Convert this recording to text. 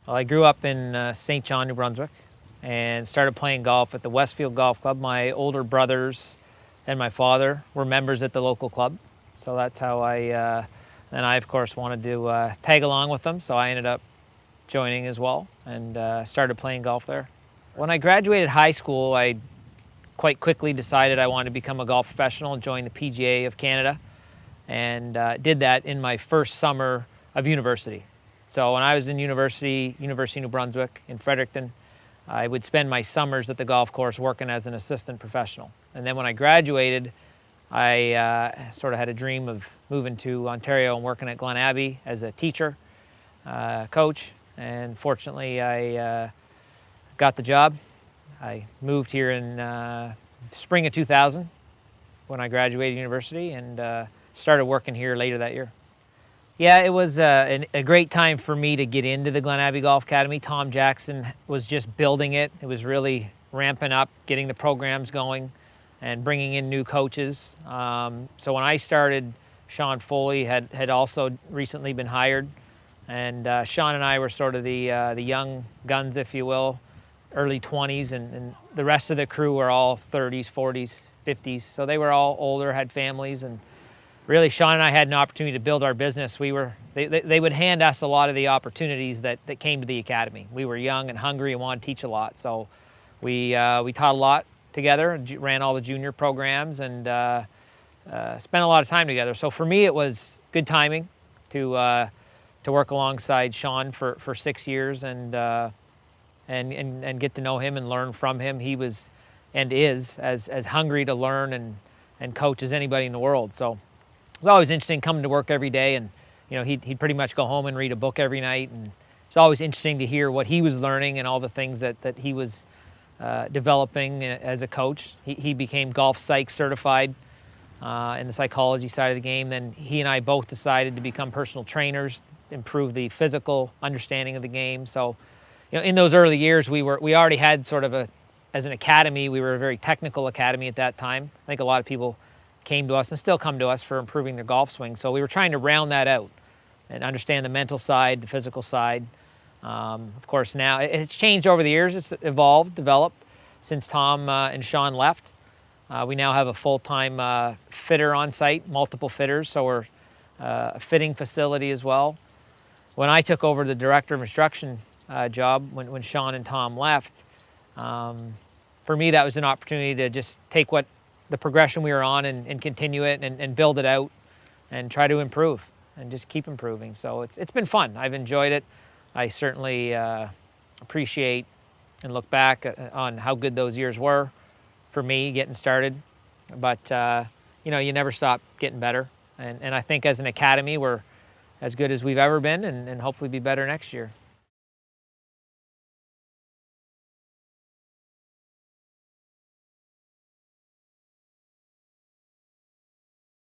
Well, I grew up in St. John, New Brunswick, and started playing golf at the Westfield Golf Club. My older brothers and my father were members at the local club, so that's how then I, of course, wanted to tag along with them, so I ended up joining as well and started playing golf there. When I graduated high school, I quite quickly decided I wanted to become a golf professional and join the PGA of Canada, and did that in my first summer of university. So when I was in University of New Brunswick in Fredericton, I would spend my summers at the golf course working as an assistant professional. And then when I graduated, I sort of had a dream of moving to Ontario and working at Glen Abbey as a teacher, coach, and fortunately I got the job. I moved here in spring of 2000 when I graduated university, and started working here later that year. Yeah, it was a great time for me to get into the Glen Abbey Golf Academy. Tom Jackson was just building it. It was really ramping up, getting the programs going and bringing in new coaches. So when I started, Sean Foley had also recently been hired, and Sean and I were sort of the young guns, if you will, early 20s, and the rest of the crew were all 30s, 40s, 50s. So they were all older, had families, and really Sean and I had an opportunity to build our business. They would hand us a lot of the opportunities that came to the academy. We were young and hungry and wanted to teach a lot. So we taught a lot together, ran all the junior programs, and spent a lot of time together. So for me, it was good timing to work alongside Sean for 6 years and get to know him and learn from him. He was and is as hungry to learn and coach as anybody in the world. So it was always interesting coming to work every day, and he'd pretty much go home and read a book every night, and it's always interesting to hear what he was learning and all the things that he was developing as a coach. He became golf psych certified in the psychology side of the game. Then he and I both decided to become personal trainers, improve the physical understanding of the game. So in those early years, we already had sort of as an academy, we were a very technical academy at that time. I think a lot of people came to us and still come to us for improving their golf swing. So we were trying to round that out and understand the mental side, the physical side. Of course, now it's changed over the years. It's evolved, developed since Tom and Sean left. We now have a full-time fitter on site, multiple fitters, so we're a fitting facility as well. When I took over the director of instruction job, when Sean and Tom left, for me that was an opportunity to just take the progression we were on and continue it and build it out and try to improve and just keep improving. So it's been fun. I've enjoyed it. I certainly appreciate and look back on how good those years were for me getting started. But you never stop getting better. And I think as an academy, we're as good as we've ever been, and hopefully be better next year.